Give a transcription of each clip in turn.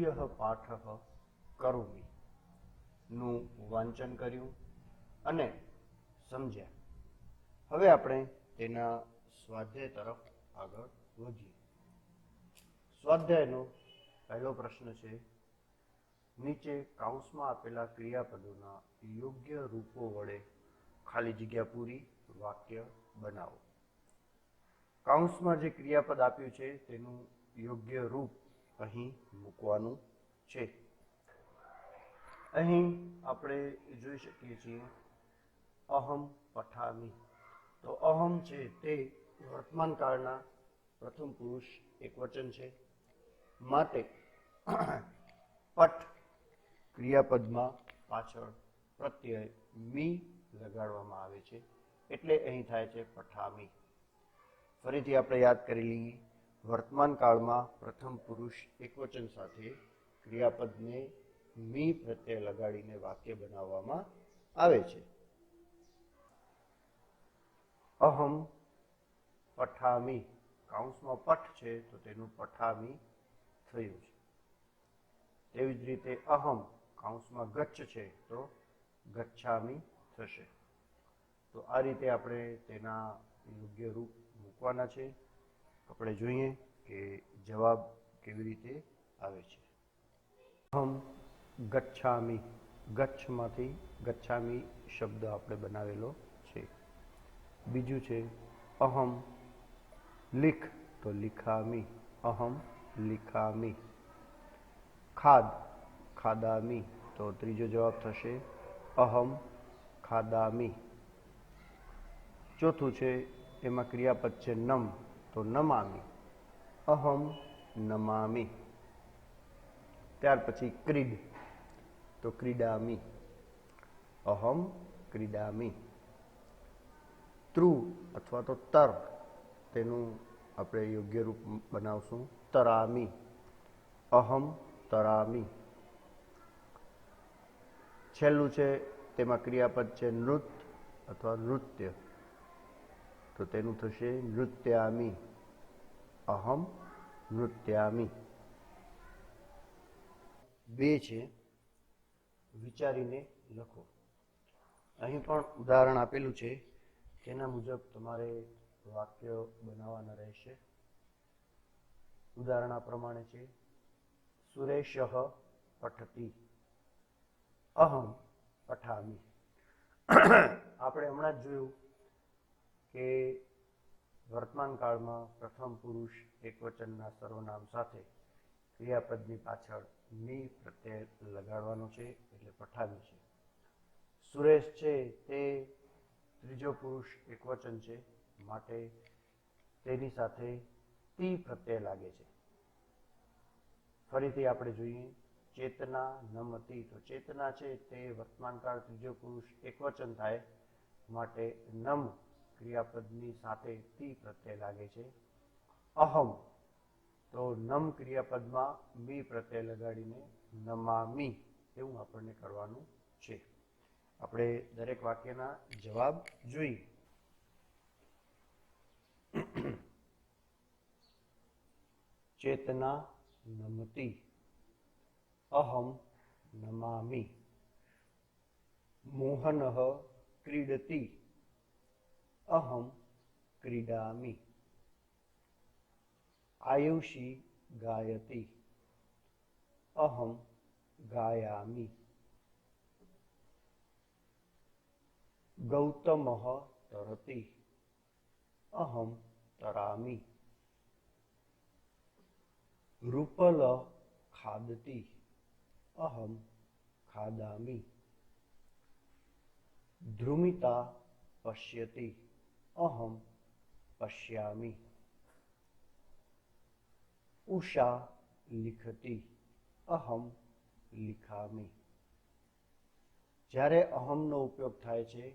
તૃતીય પાઠ કરોમિ નું વાંચન કર્યું અને સમજ્યા. હવે આપણે તેના સ્વાધ્યાય તરફ આગળ વધીએ. સ્વાધ્યાયનો પહેલો પ્રશ્ન છે, નીચે કૌંસમાં આપેલા ક્રિયાપદોના યોગ્ય રૂપો વડે ખાલી જગ્યા પૂરી વાક્ય બનાવો. કૌંસમાં જે ક્રિયાપદ આપ્યું છે તેનું યોગ્ય રૂપ અહીં મૂકવાનું છે. અહીં આપણે જોઈ શકીએ છીએ અહમ પઠામિ. તો અહમ છે તે વર્તમાન કાળના પ્રથમ પુરુષ એકવચન છે, માટે પઠ ક્રિયાપદમાં પાછળ પ્રત્યય મી લગાડવામાં આવે છે, એટલે અહીં થાય છે પઠામિ. ફરીથી આપણે યાદ કરી લઈએ, વર્તમાન કાળમાં પ્રથમ પુરુષ એકવચન સાથે ક્રિયાપદને મી પ્રત્યય લગાડીને વાક્ય બનાવવામાં આવે છે. અહમ પઠામિ, કૌંસમાં પઠ છે તો તેનું પઠામિ થયું છે. તેવી જ રીતે અહમ કૌંસમાં ગચ્છ છે તો ગચ્છામિ થશે. તો આ રીતે આપણે તેના યોગ્ય રૂપ મૂકવાના છે. આપણે જોઈએ કે જવાબ કેવી રીતે આવે છે. અહમ ગચ્છામિ, ગચ્છમાંથી ગચ્છામિ શબ્દ આપણે બનાવેલો છે. બીજું છે અહમ લિખ, તો લિખામિ, અહમ લિખામિ. ખાદ, ખાદામિ, તો ત્રીજો જવાબ થશે અહમ ખાદામિ. ચોથું છે, એમાં ક્રિયાપદ છે નમ, તો નમામિ, અહમ નમામિ. ત્યાર પછી ક્રીડ, તો ક્રીડામિ, અહમ ક્રીડામિ. ત્રુ અથવા તો તર, તેનું આપણે યોગ્ય રૂપ બનાવશું તરામિ, અહમ તરામિ. છેલ્લું છે, તેમાં ક્રિયાપદ છે નૃત અથવા નૃત્ય, તો તેનું થશે નૃત્યામિ, અહમ નૃત્યામિ. બે છે, વિચારીને લખો. અહીં પણ ઉદાહરણ આપેલું છે, તેના મુજબ તમારે વાક્ય બનાવવાના રહેશે. ઉદાહરણ આ પ્રમાણે છે, સુરેશઃ પઠતિ, અહમ પઠામિ. આપણે હમણાં જ જોયું કે વર્તમાન કાળમાં પ્રથમ પુરુષ એકવચનના સર્વનામ સાથે ક્રિયાપદની પાછળ મી પ્રત્યય લગાડવાનો છે, એટલે પઠામિ છે. સુરેશ છે તે ત્રીજો પુરુષ એકવચન છે, માટે તેની સાથે તી પ્રત્યય લાગે છે. ફરીથી આપણે જોઈએ, ચેતના નમતી, તો ચેતના છે તે વર્તમાન કાળ ત્રીજો પુરુષ એકવચન થાય, માટે નમ ક્રિયાપદની સાથે તી પ્રત્યય લાગે છે. અહમ, તો નમ ક્રિયાપદમાં મી પ્રત્યય લગાડીને નમામી એવું આપણને કરવાનું છે. આપણે દરેક વાક્યના જવાબ જોઈએ. ચેતના નમતી, અહમ નમામિ. મોહનઃ ક્રીડતિ, અહમ ક્રીડામિ. આયુષી ગાયતિ, અહમ ગાયામિ. ગૌતમઃ તરતિ, અહમ તરામિ. રૂપલ ખાદતિ, અહમ ખાદામિ. ધ્રુમિતા પશ્યતિ, અહમ પશ્યામિ. ઉષા લિખતિ, અહમ લિખામિ. જ્યારે અહમનો ઉપયોગ થાય છે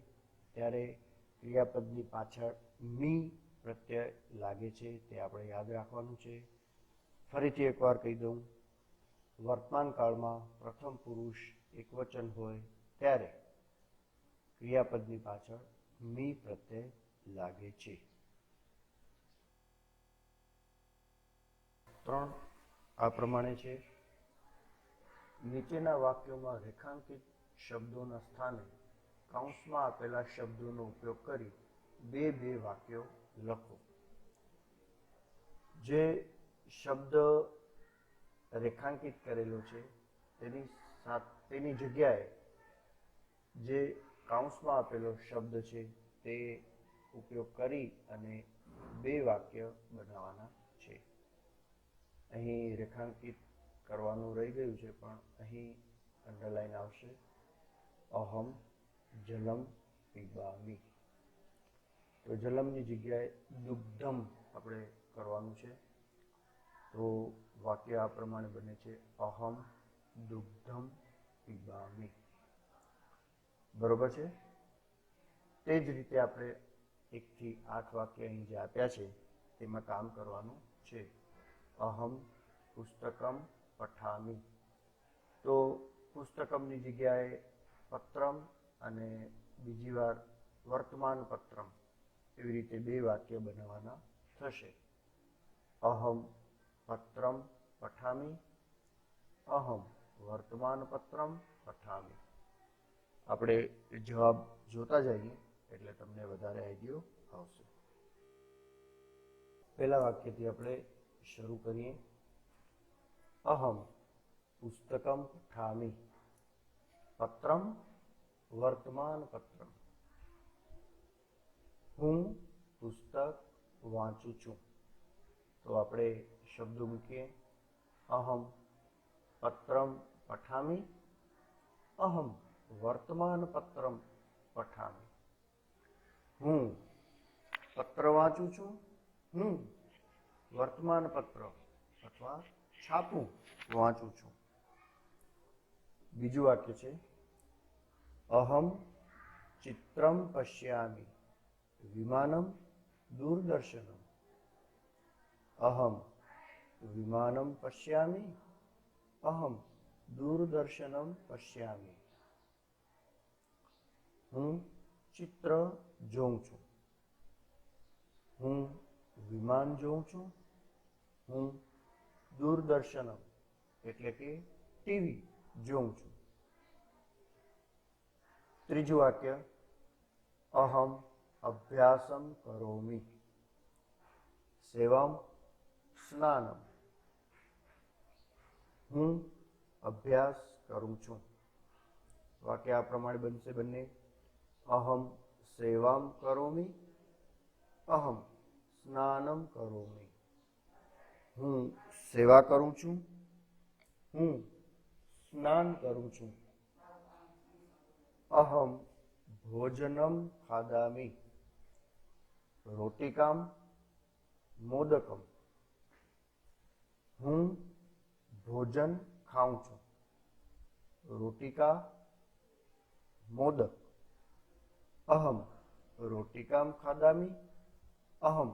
ત્યારે ક્રિયાપદની પાછળ મી પ્રત્યય લાગે છે, તે આપણે યાદ રાખવાનું છે. ફરીથી એકવાર કહી દઉં, વર્તમાન કાળમાં પ્રથમ પુરુષ એકવચન હોય ત્યારે ક્રિયાપદની પાછળ મી પ્રત્યય લાગે છે. 3 આ પ્રમાણે છે. નીચેના વાક્યોમાં રેખાંકિત શબ્દોના સ્થાને કૌંસમાં આપેલા શબ્દોનો ઉપયોગ કરી બે વાક્યો લખો. જે શબ્દ રેખાંકિત કરેલો છે તેની જગ્યાએ જે કૌંસમાં આપેલો શબ્દ છે તે ઉપયોગ કરી અને બે વાક્ય બનાવવાના છે. અહીં રેખાંકિત કરવાનું રહી ગયું છે, પણ અહીં અંડરલાઈન આવશે. અહમ જલમ પીબામી. તો જલમની જગ્યાએ દુગ્ધમ આપણે કરવાનું છે. તો વાક્ય આ પ્રમાણે બને છે, અહમ દુગ્ધમ પીબામી. બરોબર છે. તે જ રીતે આપણે 1 થી 8 વાક્ય અહીં જે આપ્યા છે તેમાં કામ કરવાનું છે. અહમ પુસ્તકમ પઠામી. તો પુસ્તકમની જગ્યાએ પત્રમ અને બીજી વાર વર્તમાન પત્રમ, એવી રીતે બે વાક્ય બનાવવાના થશે. અહમ પત્રમ પઠામી, અહમ વર્તમાન પત્રમ પઠામી. આપણે જવાબ જોતા જઈએ એટલે તમને વધારે આઈડિયો આવશે. પહેલા વાક્યથી આપણે શરૂ કરીએ. અહમ પુસ્તકમ પઠામી, પત્રમ વર્તમાન પત્રમ. હું પુસ્તક વાંચું છું. તો આપણે શબ્દો મૂકીએ. અહમ પત્રમ પઠામી, અહમ વર્તમાન પત્રમ પઠામી. હું પત્ર વાંચું છું, હું વર્તમાન પત્ર અથવા છાપું વાંચું છું. બીજું વાક્ય છે, અહમ ચિત્રમ પશ્યામિ, વિમાનમ દૂરદર્શનમ. અહમ વિમાનમ પશ્યામિ, અહમ દૂરદર્શનમ પશ્યામિ. હું ચિત્ર જોઉં છું, હું વિમાન જોઉં છું, હું દૂરદર્શનમ એટલે કે ટીવી જોઉં છું. ત્રીજું વાક્ય, અહમ અભ્યાસમ કરોમિ, સેવમ સ્નાનમ. હું અભ્યાસ કરું છું. વાક્ય આ પ્રમાણે બનશે બંને. અહમ સેવામ કરોમિ, અહમ સ્નાનમ કરોમિ. હું સેવા કરું છું, હું સ્નાન કરું છું. અહમ ભોજનમ ખાદામિ, રોટિકામ મોદકમ. હું ભોજન ખાઉં છું, રોટિકા મોદક. અહમ રોટિકામ ખાદામિ, અહમ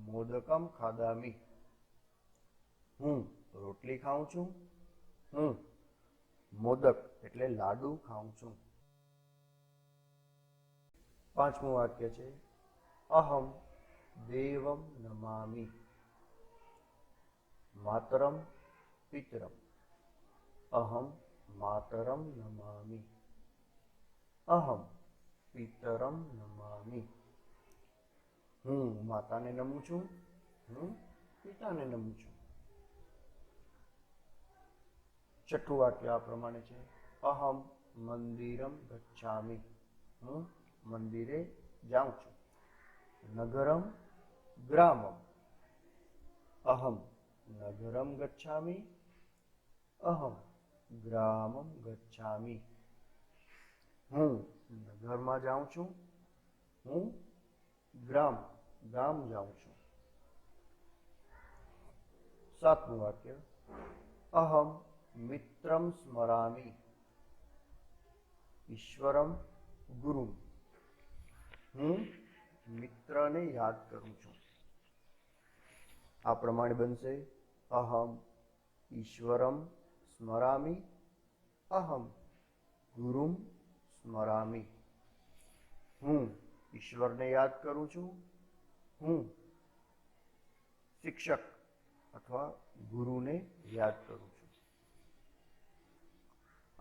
મોદકમ ખાદામિ. હું રોટલી ખાઉં છું, હું મોદક એટલે લાડુ ખાઉં છું. પાંચમું વાક્ય છે, અહમ દેવમ નમામિ, માતરમ પિતરમ. અહમ માતરમ નમામિ, અહમ પિતરમ નમામિ. હું માતાને નમું છું, હું પિતાને નમું છું. છઠ્ઠું વાક્ય આ પ્રમાણે છે, અહમ મંદિરમ ગચ્છામિ, હું મંદિરે જાઉં છું. નગરમ ગ્રામમ. અહમ નગરમ ગચ્છામિ, અહમ ગ્રામમ ગચ્છામિ. હું નગરમાં જાઉં છું, હું ગામ જાઉં છું. સાતમું વાક્ય, અહમ મિત્રમ સ્મરામિ, ઈશ્વરમ ગુરુમ. હું મિત્રને યાદ કરું છું. આ પ્રમાણે બનશે, અહમ ઈશ્વરમ સ્મરામિ, અહમ ગુરુમ સ્મરામિ. હું ઈશ્વરને યાદ કરું છું, હું શિક્ષક અથવા ગુરુને યાદ કરું છું.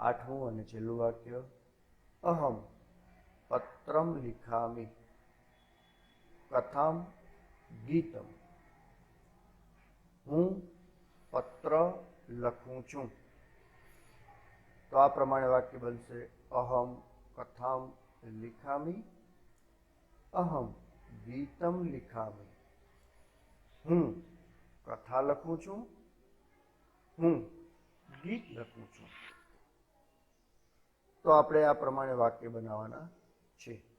આઠમું અને છેલ્લું વાક્ય, અહમ પત્રમ લિખામિ કથામ ગીતમ. હું પત્ર લખું છું. તો આ પ્રમાણે વાક્ય બનશે, અહમ કથામ લિખામિ, અહમ ગીતમ લિખામિ. હું કથા લખું છું, હું ગીત લખું છું. તો આપણે આ પ્રમાણે વાક્ય બનાવવાના છે.